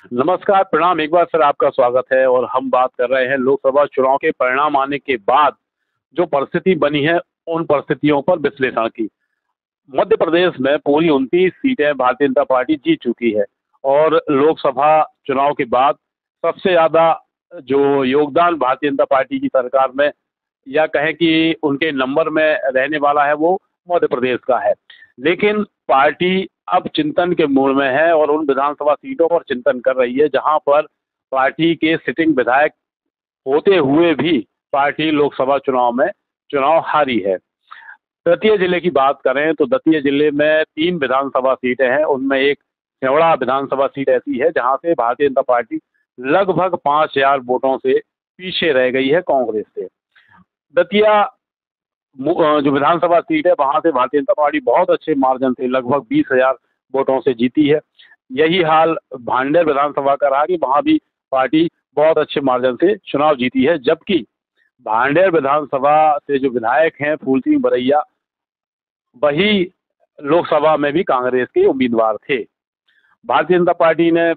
नमस्कार, प्रणाम। एक बार फिर आपका स्वागत है और हम बात कर रहे हैं लोकसभा चुनाव के परिणाम आने के बाद जो परिस्थिति बनी है, उन परिस्थितियों पर विश्लेषण की। मध्य प्रदेश में पूरी 29 सीटें भारतीय जनता पार्टी जीत चुकी है और लोकसभा चुनाव के बाद सबसे ज़्यादा जो योगदान भारतीय जनता पार्टी की सरकार में या कहें कि उनके नंबर में रहने वाला है, वो मध्य प्रदेश का है। लेकिन पार्टी अब चिंतन के मोड़ में है और उन विधानसभा सीटों पर चिंतन कर रही है जहां पर पार्टी के सिटिंग विधायक होते हुए भी पार्टी लोकसभा चुनाव में चुनाव हारी है। दतिया जिले की बात करें तो दतिया जिले में 3 विधानसभा सीटें हैं, उनमें एक सेवड़ा विधानसभा सीट ऐसी है जहां से भारतीय जनता पार्टी लगभग 5,000 वोटों से पीछे रह गई है कांग्रेस से। दतिया जो विधानसभा सीट है वहां से भारतीय जनता पार्टी बहुत अच्छे मार्जिन से लगभग 20,000 वोटों से जीती है। यही हाल भांडेर विधानसभा का रहा कि वहां भी पार्टी बहुत अच्छे मार्जिन से चुनाव जीती है, जबकि भांडेर विधानसभा से जो विधायक हैं फूल सिंह बरैया, वही लोकसभा में भी कांग्रेस के उम्मीदवार थे। भारतीय जनता पार्टी ने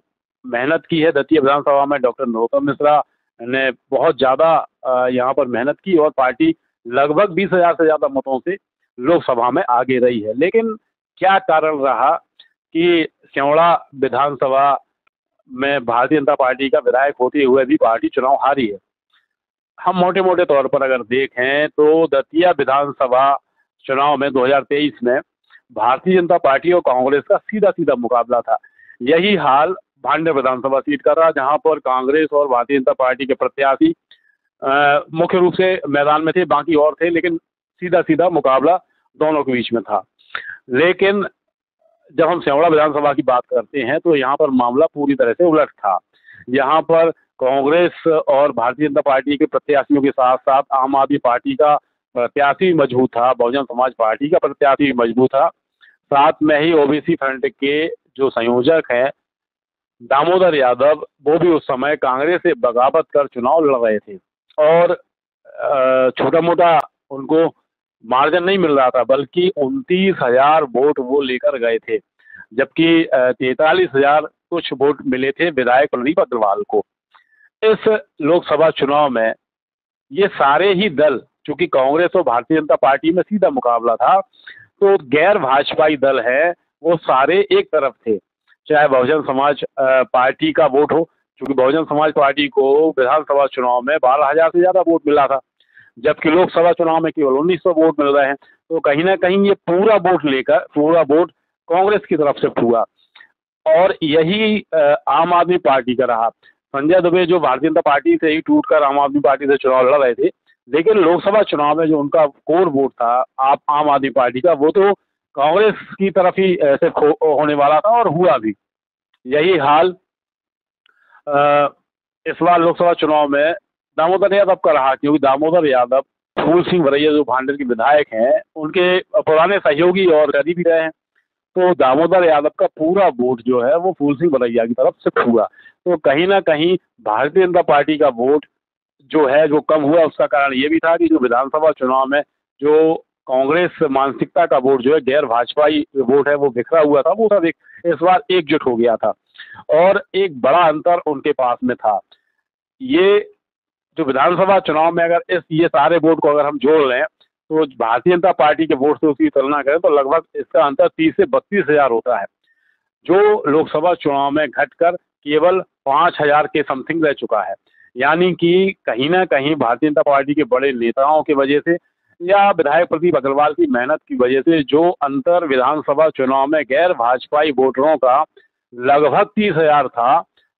मेहनत की है दतिया विधानसभा में। डॉक्टर नरोत्तम मिश्रा ने बहुत ज़्यादा यहाँ पर मेहनत की और पार्टी लगभग 20,000 से ज़्यादा मतों से लोकसभा में आगे रही है। लेकिन क्या कारण रहा कि सेवड़ा विधानसभा में भारतीय जनता पार्टी का विधायक होते हुए भी पार्टी चुनाव हारी है? हम मोटे मोटे तौर पर अगर देखें तो दतिया विधानसभा चुनाव में 2023 में भारतीय जनता पार्टी और कांग्रेस का सीधा सीधा मुकाबला था। यही हाल भांडेर विधानसभा सीट का रहा जहां पर कांग्रेस और भारतीय जनता पार्टी के प्रत्याशी मुख्य रूप से मैदान में थे, बाकी और थे, लेकिन सीधा सीधा मुकाबला दोनों के बीच में था। लेकिन जब हम सेवड़ा विधानसभा की बात करते हैं तो यहाँ पर मामला पूरी तरह से उलट था। यहाँ पर कांग्रेस और भारतीय जनता पार्टी के प्रत्याशियों के साथ साथ आम आदमी पार्टी का प्रत्याशी भी मजबूत था, बहुजन समाज पार्टी का प्रत्याशी भी मजबूत था। साथ में ही ओबीसी फ्रंट के जो संयोजक हैं दामोदर यादव, वो भी उस समय कांग्रेस से बगावत कर चुनाव लड़ रहे थे और छोटा मोटा उनको मार्जिन नहीं मिल रहा था, बल्कि 29,000 वोट वो लेकर गए थे, जबकि 43,000 कुछ वोट मिले थे विधायक प्रदीप अग्रवाल को। इस लोकसभा चुनाव में ये सारे ही दल, चूंकि कांग्रेस और भारतीय जनता पार्टी में सीधा मुकाबला था, तो गैर भाजपाई दल है वो सारे एक तरफ थे। चाहे बहुजन समाज पार्टी का वोट हो, क्योंकि बहुजन समाज पार्टी को विधानसभा चुनाव में 12,000 से ज़्यादा वोट मिला था, जबकि लोकसभा चुनाव में केवल 1,900 वोट मिल रहे हैं। तो कहीं ना कहीं ये पूरा वोट कांग्रेस की तरफ से हुआ और यही आम आदमी पार्टी का रहा। संजय दुबे जो भारतीय जनता पार्टी से ही टूटकर आम आदमी पार्टी से चुनाव लड़ रहे थे, लेकिन लोकसभा चुनाव में जो उनका कोर वोट था आम आदमी पार्टी का, वो तो कांग्रेस की तरफ ही ऐसे होने वाला था और हुआ भी। यही हाल इस बार लोकसभा चुनाव में दामोदर यादव का रहा, क्योंकि दामोदर यादव फूल सिंह बरैया जो भांडेर के विधायक हैं उनके पुराने सहयोगी और करीबी रहे हैं। तो दामोदर यादव का पूरा वोट जो है वो फूल सिंह बरैया की तरफ शिफ्ट हुआ। तो कहीं ना कहीं भारतीय जनता पार्टी का वोट जो है जो कम हुआ, उसका कारण ये भी था कि जो विधानसभा चुनाव में जो कांग्रेस मानसिकता का वोट जो है, गैर भाजपाई वोट है, वो बिखरा हुआ था, वो सब इस बार एकजुट हो गया था और एक बड़ा अंतर उनके पास में था। ये जो विधानसभा चुनाव में अगर ये सारे वोट को अगर हम जोड़ लें तो भारतीय जनता पार्टी के वोट से उसकी तुलना करें तो लगभग इसका अंतर 30 से 32,000 होता है, जो लोकसभा चुनाव में घटकर केवल 5,000 के समथिंग रह चुका है। यानी कि कहीं ना कहीं भारतीय जनता पार्टी के बड़े नेताओं की वजह से या विधायक प्रदीप अग्रवाल की मेहनत की वजह से जो अंतर विधानसभा चुनाव में गैर भाजपाई वोटरों का लगभग 30,000 था,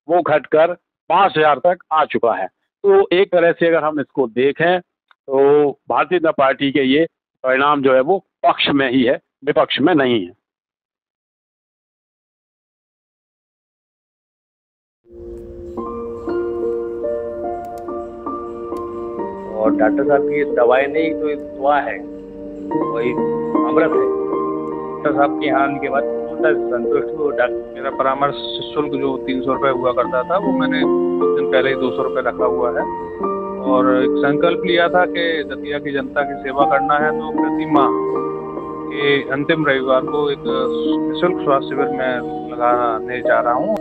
वो घटकर 5,000 तक आ चुका है। तो एक तरह से अगर हम इसको देखें तो भारतीय जनता पार्टी के ये परिणाम जो है वो पक्ष में ही है, विपक्ष में नहीं है। और डॉक्टर साहब की दवाई नहीं तो ये दुआ है, वही अमृत है। डॉक्टर साहब के यहाँ आने के बाद बहुत संतुष्ट हूँ। मेरा परामर्श शुल्क जो 300 रुपये हुआ करता था, वो मैंने कुछ दिन पहले ही 200 रुपये रखा हुआ है और एक संकल्प लिया था कि दतिया की जनता की सेवा करना है, तो प्रति माह के अंतिम रविवार को एक निःशुल्क स्वास्थ्य शिविर में लगाने जा रहा हूँ।